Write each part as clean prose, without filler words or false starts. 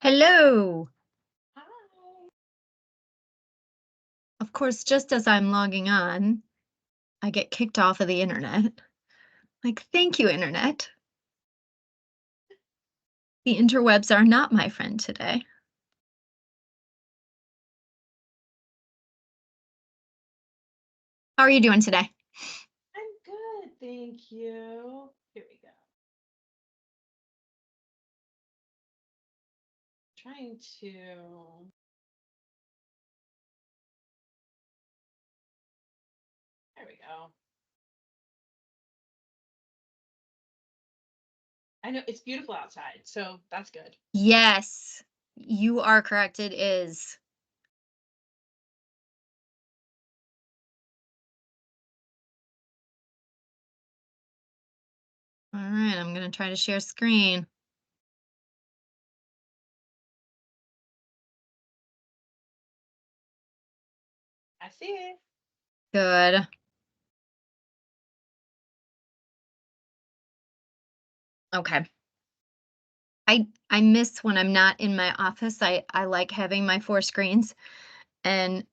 Hello. Hi. Of course, just as I'm logging on, I get kicked off of the internet. Like, thank you, internet. The interwebs are not my friend today. How are you doing today? I'm good, thank you. Here we go. Trying to. There we go. I know it's beautiful outside, so that's good. Yes, you are correct. It is. All right, I'm going to try to share screen. I see it. Good. Okay. I miss when I'm not in my office. I like having my 4 screens, and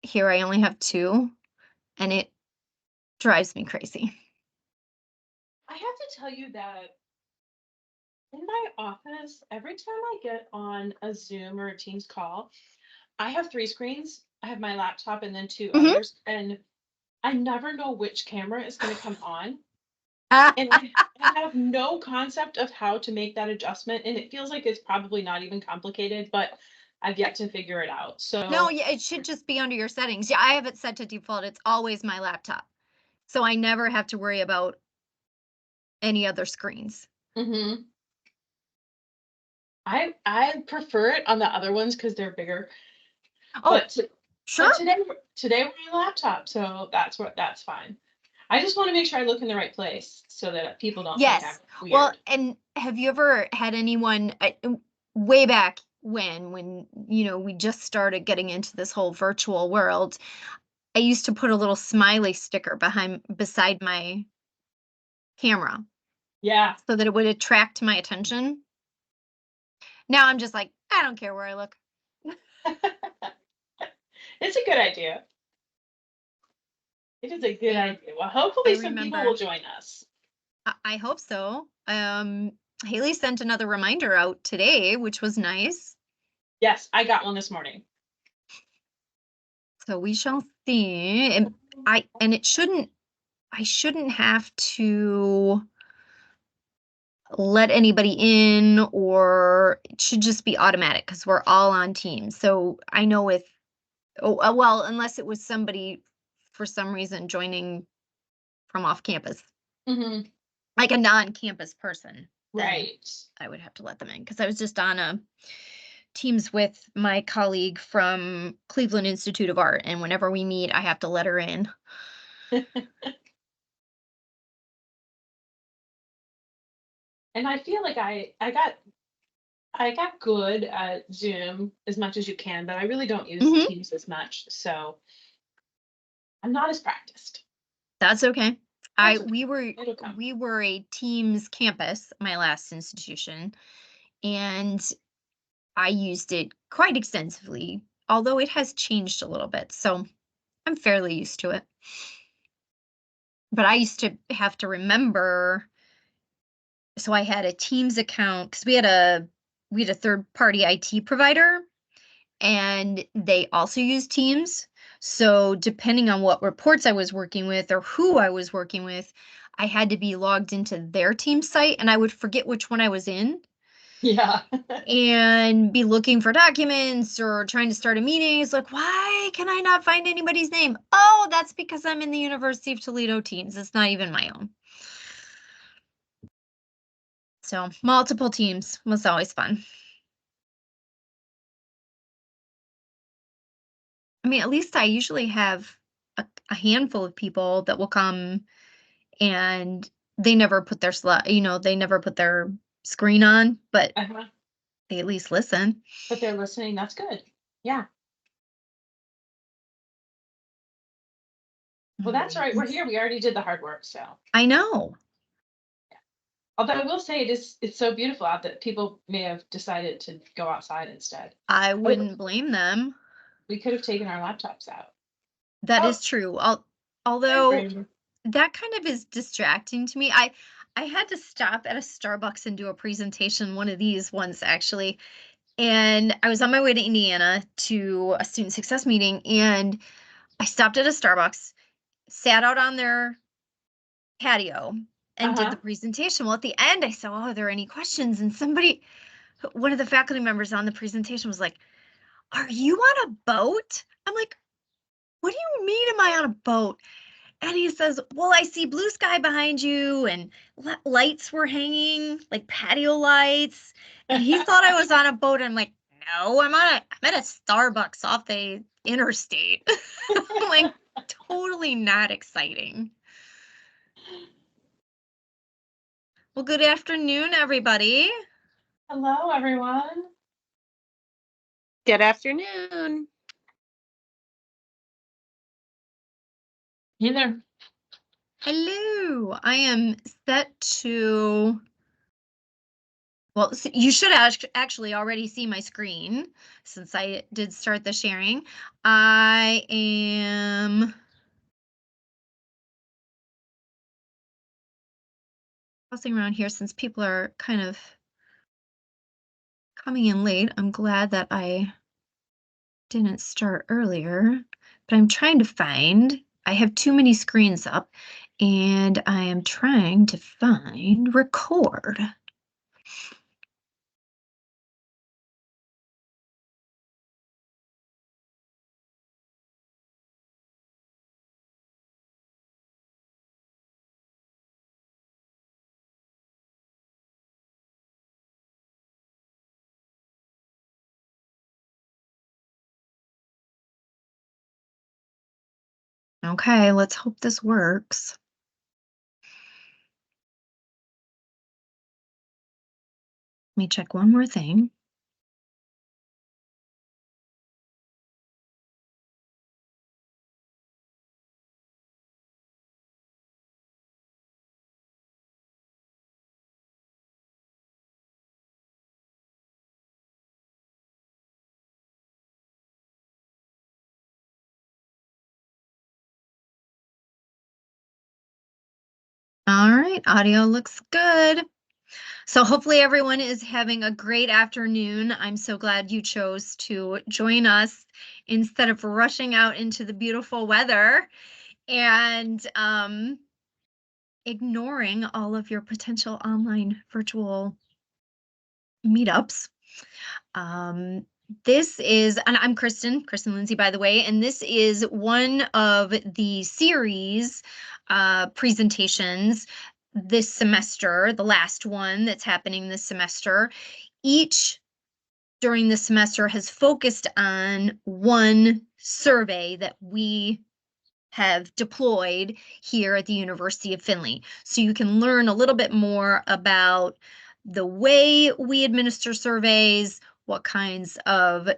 here I only have 2, and it drives me crazy. I have to tell you that in my office, every time I get on a Zoom or a Teams call, I have 3 screens. I have my laptop and then 2 Mhm. others, and I never know which camera is going to come on. Ah, And I have no concept of how to make that adjustment, and it feels like it's probably not even complicated, but I've yet to figure it out. no, So, yeah, it should just be under your settings. Yeah, I have it set to default. It's always my laptop. So I never have to worry about any other screens. mhm. I prefer it on the other ones because they're bigger. Oh, But to, but sure. today we're on a laptop, so that's fine. I just want to make sure I look in the right place so that people don't think I'm Yes. Well, weird. and have you ever had anyone way back when we just started getting into this whole virtual world, I used to put a little smiley sticker beside my camera Yeah. so that it would attract my attention. Now I'm just like, I don't care where I look. It's a good idea. It is a good Yeah. idea. Well, I hopefully some people will remember. join us. I hope so. Haley sent another reminder out today, which was nice. Yes, I got one this morning. So we shall see. And I shouldn't have to let anybody in, or it should just be automatic because we're all on Teams. So I know if well, unless it was somebody for some reason joining from off campus, Hmm. like a non-campus person, then Right. I would have to let them in because I was just on a Teams with my colleague from Cleveland Institute of Art, and whenever we meet, I have to let her in. And I feel like I got good at Zoom as much as you can, but I really don't use Mhm. Teams as much, so I'm not as practiced. That's okay. I That's okay. It'll come. we were a Teams campus, my last institution, and I used it quite extensively, although it has changed a little bit, so I'm fairly used to it. But I used to have to remember, so I had a Teams account because we had a third party IT provider, and they also use Teams. So depending on what reports I was working with or who I was working with, I had to be logged into their team site, and I would forget which one I was in Yeah. and be looking for documents or trying to start a meeting. It's like, why can I not find anybody's name? Oh, that's because I'm in the University of Toledo Teams. It's not even my own. So multiple teams was always fun. I mean, at least I usually have a handful of people that will come, and they never put their they never put their screen on, but Uh-huh. they at least listen. But they're listening. That's good. Yeah. Well, All that's all right. right. We're here. We already did the hard work, so I know. Although I will say it's so beautiful out that people may have decided to go outside instead. I Oh, wouldn't blame them. we could have taken our laptops out. That Oh, is true. hi, Although Brandon. that kind of is distracting to me. I had to stop at a Starbucks and do a presentation, one of these ones actually, and I was on my way to Indiana to a student success meeting, and I stopped at a Starbucks, sat out on their patio, and did the Uh-huh. presentation. Well, at the end, I said, "Oh, are there any questions?" And one of the faculty members on the presentation was like, "Are you on a boat?" I'm like, "What do you mean, am I on a boat?" And he says, "Well, I see blue sky behind you and lights were hanging, like patio lights." And he thought I was on a boat. I'm like, "No, I'm at a Starbucks off the interstate." Like, totally not exciting. Well, good afternoon, everybody. Hello, everyone. Good afternoon. Hey there. Hello. I am set to, well, you should actually already see my screen since I did start the sharing. I am tossing around here since people are kind of coming in late. I'm glad that I didn't start earlier, but I'm trying to find, I have too many screens up and I am trying to find record. Okay, let's hope this works. Let me check one more thing. All right, audio looks good. So hopefully everyone is having a great afternoon. I'm so glad you chose to join us instead of rushing out into the beautiful weather and ignoring all of your potential online virtual meetups. Um, this is, and I'm Kristen Lindsay, by the way, and this is one of the series presentations this semester, the last one that's happening this semester. Each during the semester has focused on one survey that we have deployed here at the University of Findlay. So you can learn a little bit more about the way we administer surveys, what kinds of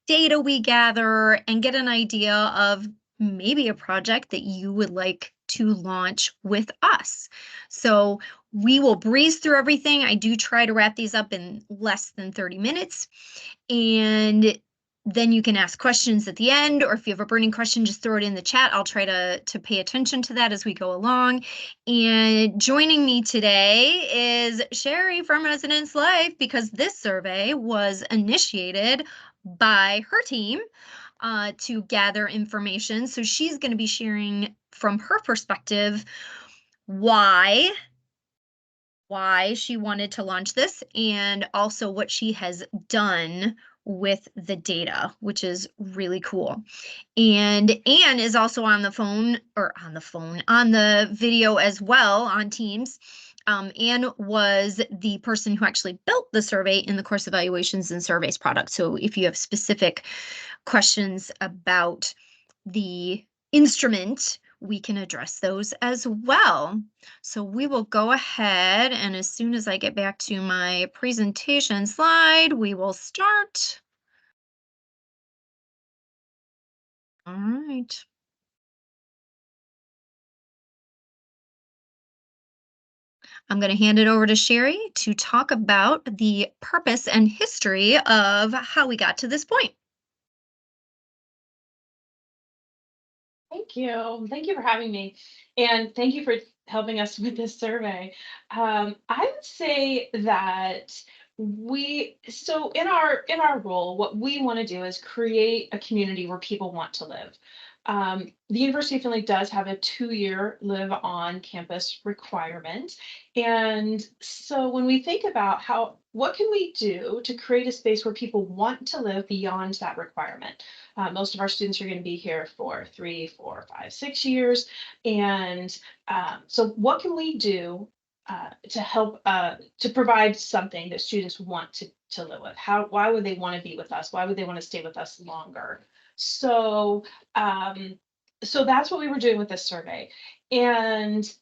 data we gather, and get an idea of maybe a project that you would like to launch with us. So we will breeze through everything. I do try to wrap these up in less than 30 minutes. And then you can ask questions at the end, or if you have a burning question, just throw it in the chat. I'll try to pay attention to that as we go along. And joining me today is Sherry from Residence Life, because this survey was initiated by her team to gather information. So she's going to be sharing from her perspective why she wanted to launch this and also what she has done with the data, which is really cool. And Anne is also on the phone, on the video as well on Teams. Anne was the person who actually built the survey in the course evaluations and surveys product. So if you have specific questions about the instrument, we can address those as well. So we will go ahead, and as soon as I get back to my presentation slide, we will start. All right. I'm going to hand it over to Sherry to talk about the purpose and history of how we got to this point. Thank you. Thank you for having me. And thank you for helping us with this survey. I would say that so in our role, what we want to do is create a community where people want to live. The University of Findlay does have a 2-year live on campus requirement. And so when we think about what can we do to create a space where people want to live beyond that requirement? Most of our students are going to be here for 3, 4, 5, 6 years. And so what can we do to help to provide something that students want to live with? Why would they want to be with us? Why would they want to stay with us longer? So um, so that's what we were doing with this survey. And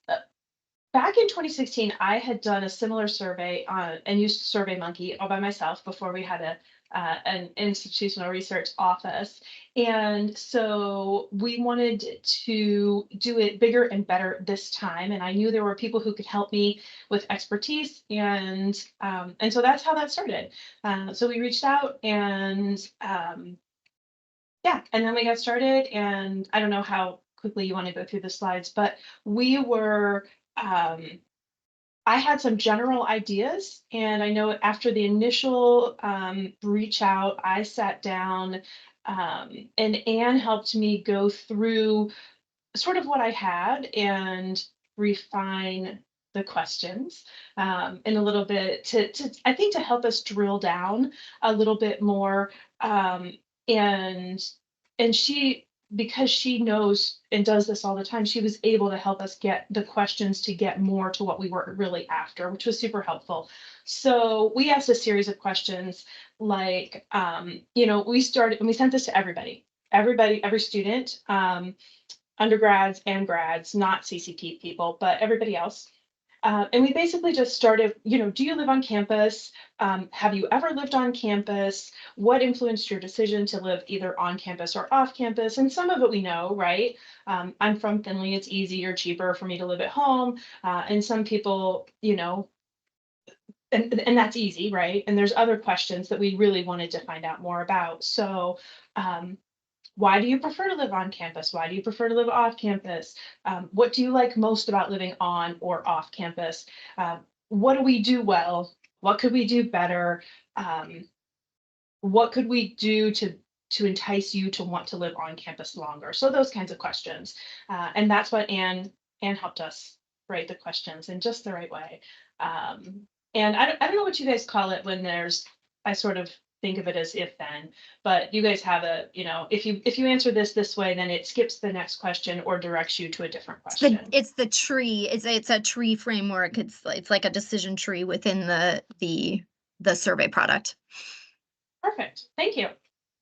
back in 2016, I had done a similar survey and used SurveyMonkey all by myself before we had an institutional research office. And so we wanted to do it bigger and better this time. And I knew there were people who could help me with expertise. And so that's how that started. So we reached out and yeah, and then we got started. And I don't know how quickly you want to go through the slides, but we were I had some general ideas, and I know after the initial reach out, I sat down and Anne helped me go through sort of what I had and refine the questions in a little bit I think to help us drill down a little bit more. And she, because she knows and does this all the time, she was able to help us get the questions to get more to what we were really after, which was super helpful. So we asked a series of questions like, we started and we sent this to every student, undergrads and grads, not CCP people, but everybody else. And we basically just started, do you live on campus? Have you ever lived on campus? What influenced your decision to live either on campus or off campus? And some of it we know, right? I'm from Findlay, it's easier, cheaper for me to live at home. And some people, and that's easy, right? And there's other questions that we really wanted to find out more about. So why do you prefer to live on campus? Why do you prefer to live off campus? What do you like most about living on or off campus? What do we do well? What could we do better? What could we do to entice you to want to live on campus longer? So those kinds of questions, and that's what Anne helped us write the questions in just the right way. And I don't know what you guys call it when I sort of think of it as if then, but you guys have if you answer this way, then it skips the next question or directs you to a different question. It's the tree. It's a tree framework. It's like a decision tree within the survey product. Perfect. Thank you.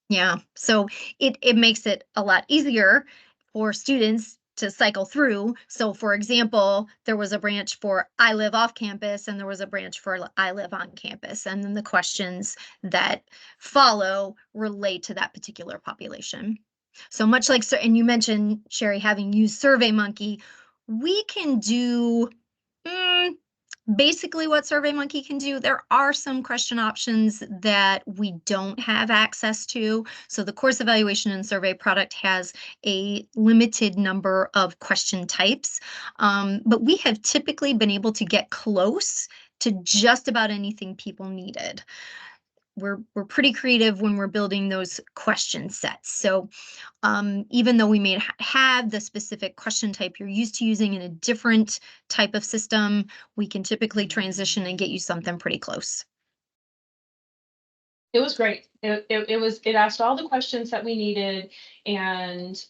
Yeah. So it makes it a lot easier for students to cycle through. So for example, there was a branch for I live off campus and there was a branch for I live on campus. And then the questions that follow relate to that particular population. So much like, and you mentioned, Sherry, having used SurveyMonkey, we can do basically what SurveyMonkey can do. There are some question options that we don't have access to. So the course evaluation and survey product has a limited number of question types, but we have typically been able to get close to just about anything people needed. We're pretty creative when we're building those question sets. So even though we may have the specific question type you're used to using in a different type of system, we can typically transition and get you something pretty close. It was great. It asked all the questions that we needed. And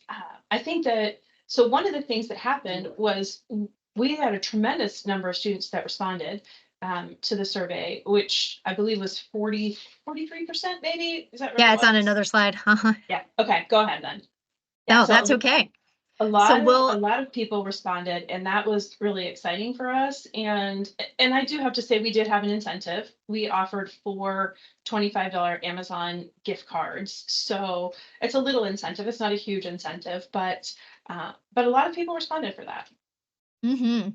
I think that, so one of the things that happened was we had a tremendous number of students that responded to the survey, which I believe was 43% maybe. Is that right? Yeah, it's on another slide. Yeah. Okay. Go ahead then. Yeah, No, that's okay. A lot of people responded, and that was really exciting for us. And I do have to say, we did have an incentive. We offered 4 $25 Amazon gift cards. So it's a little incentive. It's not a huge incentive, but a lot of people responded for that. Mm-hmm.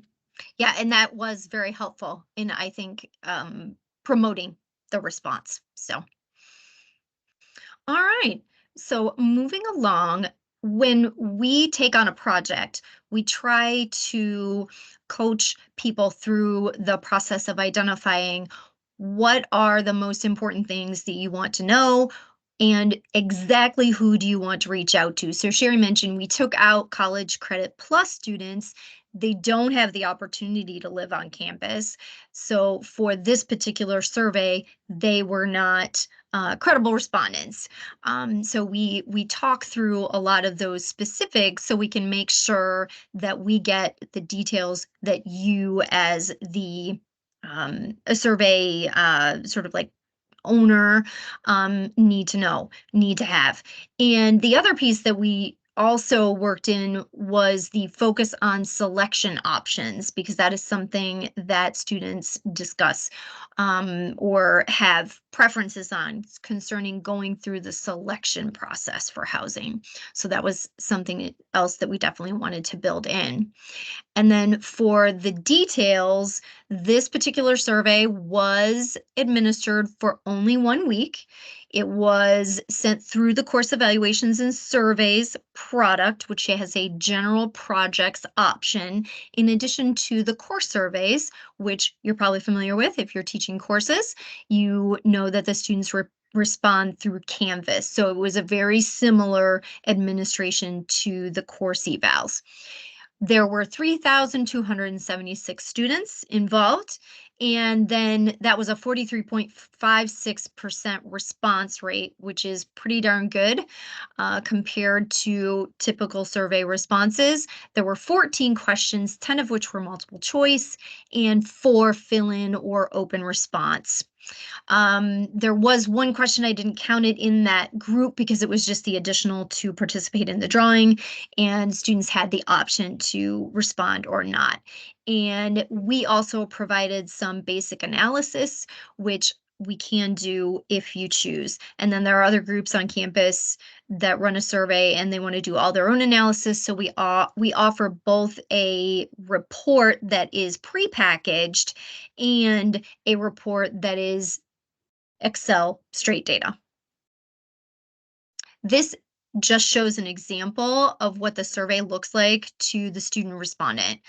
Yeah, and that was very helpful in, I think, promoting the response. So, all right. So, moving along, when we take on a project, we try to coach people through the process of identifying what are the most important things that you want to know and exactly who do you want to reach out to. So, Sherry mentioned we took out College Credit Plus students. They don't have the opportunity to live on campus. So, for this particular survey, they were not credible respondents. So we talk through a lot of those specifics so we can make sure that we get the details that you as the a survey sort of like owner need to know, need to have. And the other piece that we also worked in was the focus on selection options, because that is something that students discuss or have preferences on concerning going through the selection process for housing. So that was something else that we definitely wanted to build in. And then for the details, this particular survey was administered for only 1 week. It was sent through the course evaluations and surveys product, which has a general projects option, in addition to the course surveys, which you're probably familiar with if you're teaching courses. You know that the students respond through Canvas. So it was a very similar administration to the course evals. There were 3,276 students involved, and then that was a 43.56% response rate, which is pretty darn good compared to typical survey responses. There were 14 questions, 10 of which were multiple choice, and 4 fill-in or open response. There was one question I didn't count it in that group because it was just the additional to participate in the drawing, and students had the option to respond or not. And we also provided some basic analysis, which we can do if you choose. And then there are other groups on campus that run a survey and they want to do all their own analysis. So we offer both a report that is prepackaged and a report that is Excel straight data. This just shows an example of what the survey looks like to the student respondent.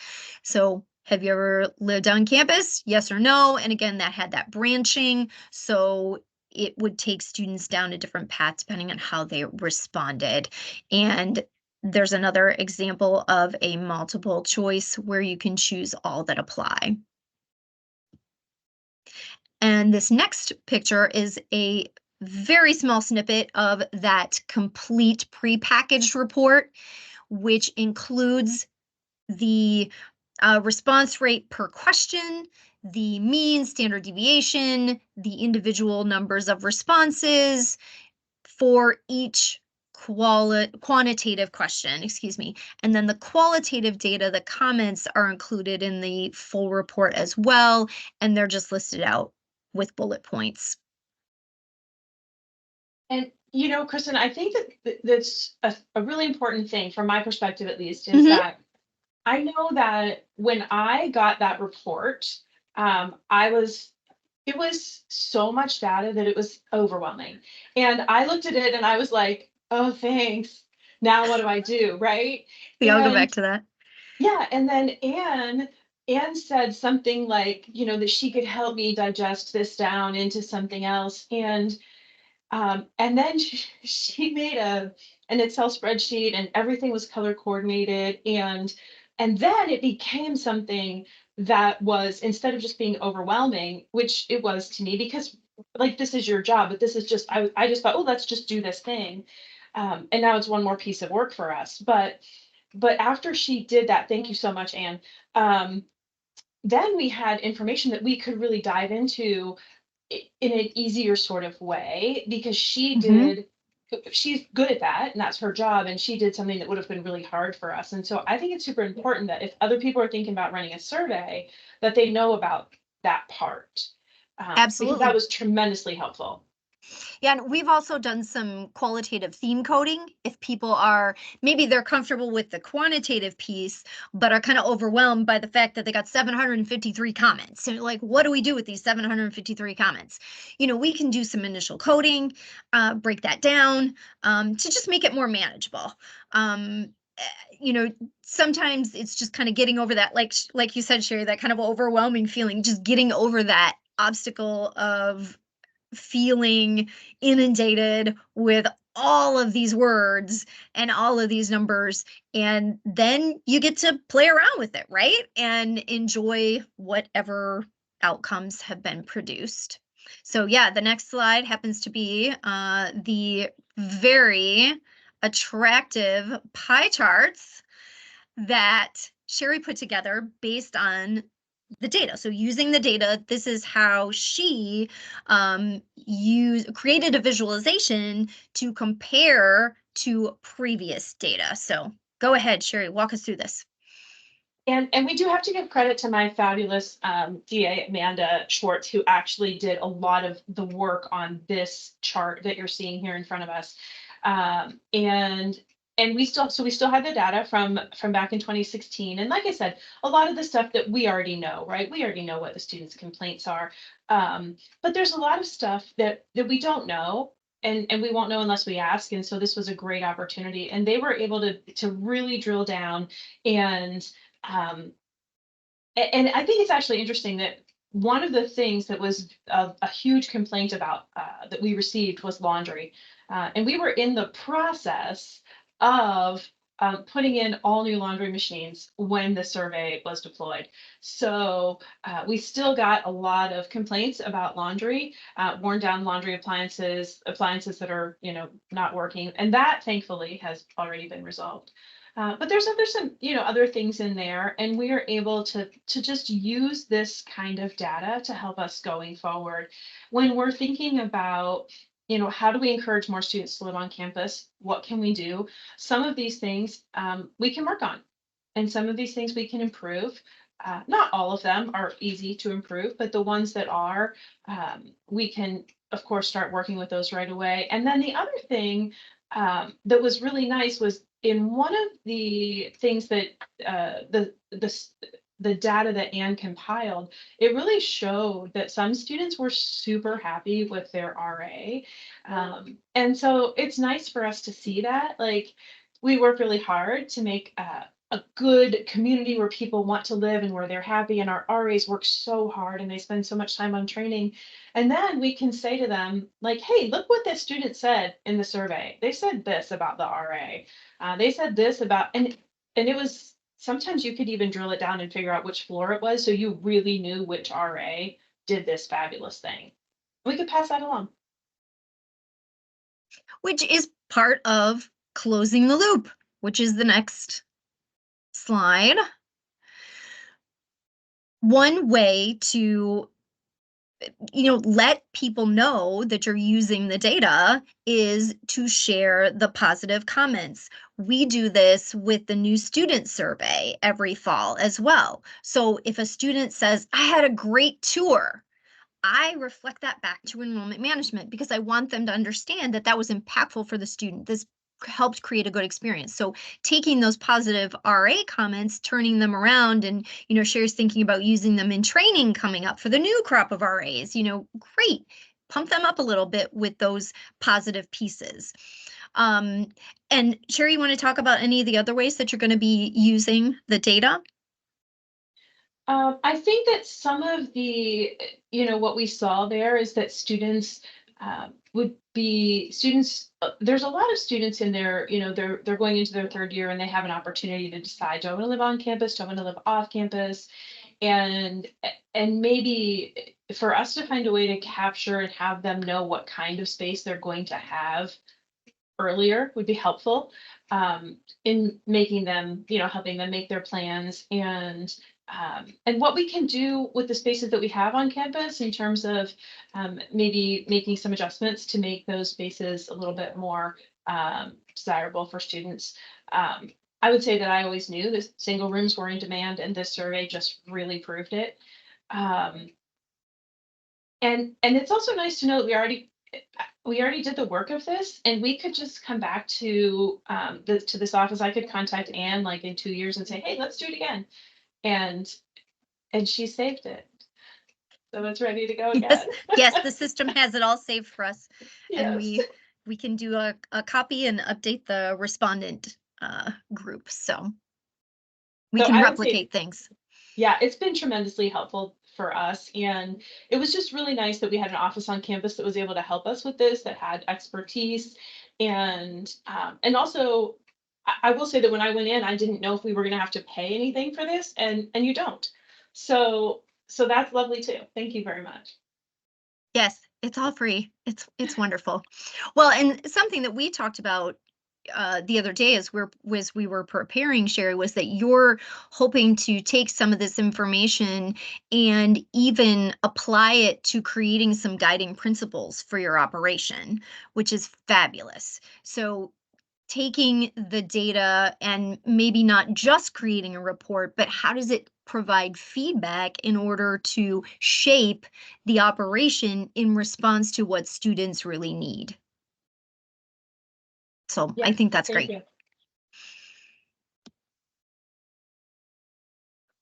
So have you ever lived on campus? Yes or no? And again, that had that branching. So it would take students down a different path depending on how they responded. And there's another example of a multiple choice where you can choose all that apply. And this next picture is a very small snippet of that complete prepackaged report, which includes the response rate per question, the mean, standard deviation, the individual numbers of responses for each quantitative question, excuse me. And then the qualitative data, the comments are included in the full report as well, and they're just listed out with bullet points. And Kristen, I think that's a really important thing from my perspective, at least, is that I know that when I got that report, it was so much data that it was overwhelming. And I looked at it and I was like, oh, thanks. Now what do I do? Right. We all go back to that. Yeah. And then Anne said something like, that she could help me digest this down into something else. And then she made an Excel spreadsheet and everything was color coordinated. And then it became something that was, instead of just being overwhelming, which it was to me, because like, this is your job, but this is just, I just thought, oh, let's just do this thing. And now it's one more piece of work for us. But after she did that, thank you so much, Anne. Then we had information that we could really dive into in an easier sort of way, because she's good at that and that's her job, and she did something that would have been really hard for us. And so I think it's super important that if other people are thinking about running a survey, that they know about that part, because that Absolutely. was tremendously helpful. Yeah, and we've also done some qualitative theme coding. If people are maybe they're comfortable with the quantitative piece, but are kind of overwhelmed by the fact that they got 753 comments. So, like, what do we do with these 753 comments? We can do some initial coding, break that down to just make it more manageable. Um, eh, you know, Sometimes it's just kind of getting over that, like you said, Sherry, that kind of overwhelming feeling, just getting over that obstacle of feeling inundated with all of these words and all of these numbers. And then you get to play around with it, right? And enjoy whatever outcomes have been produced. So, yeah, the next slide happens to be the very attractive pie charts that Sherry put together based on the data. So using the data, this is how she created a visualization to compare to previous data. So go ahead, Sherry, walk us through this. And we do have to give credit to my fabulous DA, Amanda Schwartz, who actually did a lot of the work on this chart that you're seeing here in front of us. And we still have the data from back in 2016. And like I said, a lot of the stuff that we already know, right? We already know what the students' complaints are. But there's a lot of stuff that we don't know. And we won't know unless we ask. And so this was a great opportunity. And they were able to really drill down and um, and I think it's actually interesting that one of the things that was a huge complaint about that we received was laundry. And we were in the process of putting in all new laundry machines when the survey was deployed. So we still got a lot of complaints about laundry, worn down laundry appliances that are, not working. And that thankfully has already been resolved. But there's some other things in there, and we are able to just use this kind of data to help us going forward when we're thinking about how do we encourage more students to live on campus? What can we do? Some of these things we can work on, and some of these things we can improve. Not all of them are easy to improve, but the ones that are, we can of course start working with those right away. And then the other thing that was really nice was in one of the things that the data that Anne compiled, it really showed that some students were super happy with their RA. And so it's nice for us to see that. Like, we work really hard to make a good community where people want to live and where they're happy. And our RAs work so hard and they spend so much time on training. And then we can say to them, like, hey, look what this student said in the survey. They said this about the RA. They said this about, and it was, sometimes you could even drill it down and figure out which floor it was. So you really knew which RA did this fabulous thing. We could pass that along. Which is part of closing the loop, which is the next slide. One way to let people know that you're using the data is to share the positive comments. We do this with the new student survey every fall as well. So if a student says, I had a great tour, I reflect that back to enrollment management because I want them to understand that that was impactful for the student. This helped create a good experience. So taking those positive RA comments, turning them around, and Sherry's thinking about using them in training coming up for the new crop of RAs. Great, pump them up a little bit with those positive pieces. And Sherry, you want to talk about any of the other ways that you're going to be using the data? I think that some of the, what we saw there is that students there's a lot of students in there, they're going into their third year and they have an opportunity to decide, do I want to live on campus? Do I want to live off campus? And maybe for us to find a way to capture and have them know what kind of space they're going to have earlier would be helpful in making them, helping them make their plans and what we can do with the spaces that we have on campus in terms of maybe making some adjustments to make those spaces a little bit more desirable for students. I would say that I always knew that single rooms were in demand, and this survey just really proved it. And it's also nice to know that we already, we already did the work of this, and we could just come back to to this office. I could contact Anne like in 2 years and say, hey, let's do it again. And she saved it. So it's ready to go Yes, again. yes, the system has it all saved for us, and Yes. we can do a copy and update the respondent group, so we So can I would say, replicate things. yeah, it's been tremendously helpful for us. And it was just really nice that we had an office on campus that was able to help us with this, that had expertise. And also, I will say that when I went in, I didn't know if we were going to have to pay anything for this, and you don't. So that's lovely too. Thank you very much. Yes, it's all free. It's wonderful. Well, and something that we talked about the other day as we were preparing, Sherry, was that you're hoping to take some of this information and even apply it to creating some guiding principles for your operation, which is fabulous. So taking the data and maybe not just creating a report, but how does it provide feedback in order to shape the operation in response to what students really need? So I Yes, think that's thank great. you.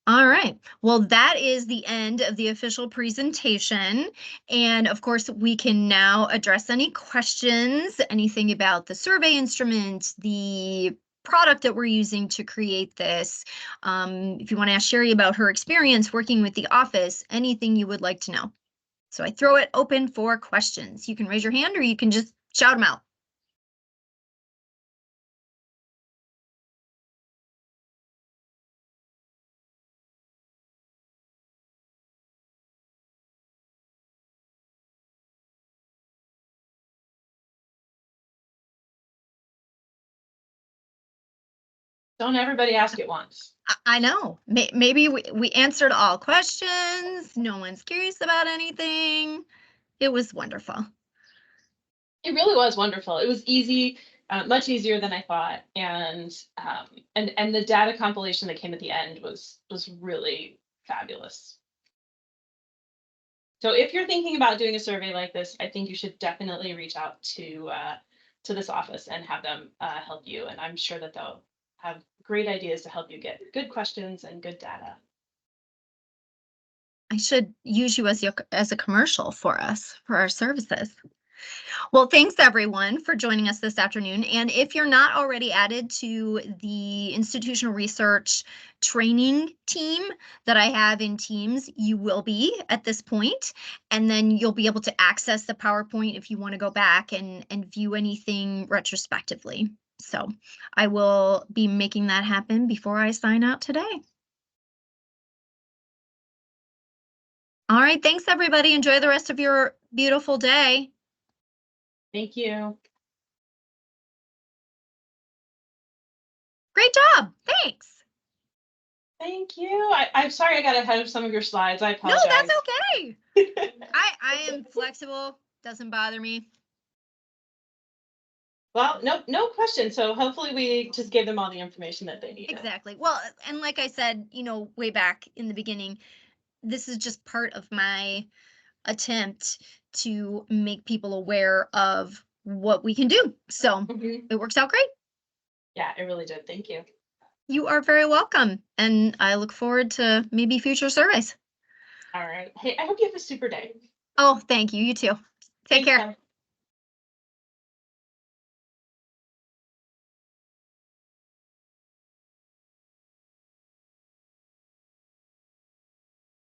All right. Well, that is the end of the official presentation. And of course, we can now address any questions, anything about the survey instrument, the product that we're using to create this. If you want to ask Sherry about her experience working with the office, anything you would like to know. So I throw it open for questions. You can raise your hand or you can just shout them out. Don't everybody ask at once. I know. Maybe we answered all questions. No one's curious about anything. It was wonderful. It really was wonderful. It was easy, much easier than I thought, and the data compilation that came at the end was really fabulous. So if you're thinking about doing a survey like this, I think you should definitely reach out to this office and have them help you. And I'm sure that they'll have great ideas to help you get good questions and good data. I should use you as a commercial for us, for our services. Well, thanks everyone for joining us this afternoon. And if you're not already added to the institutional research training team that I have in Teams, you will be at this point. And then you'll be able to access the PowerPoint if you want to go back and view anything retrospectively. So I will be making that happen before I sign out today. All right, thanks everybody. Enjoy the rest of your beautiful day. Thank you. Great job. Thanks. Thank you. I'm sorry I got ahead of some of your slides. I No, apologize. that's okay. I am flexible. Doesn't bother me. Well, no question. So hopefully we just gave them all the information that they needed. Exactly. Well, and like I said, way back in the beginning, this is just part of my attempt to make people aware of what we can do. So it works out great. Yeah, it really did. Thank you. You are very welcome. And I look forward to maybe future surveys. All right. Hey, I hope you have a super day. Oh, thank you. You too. Take Thanks, care. Bye.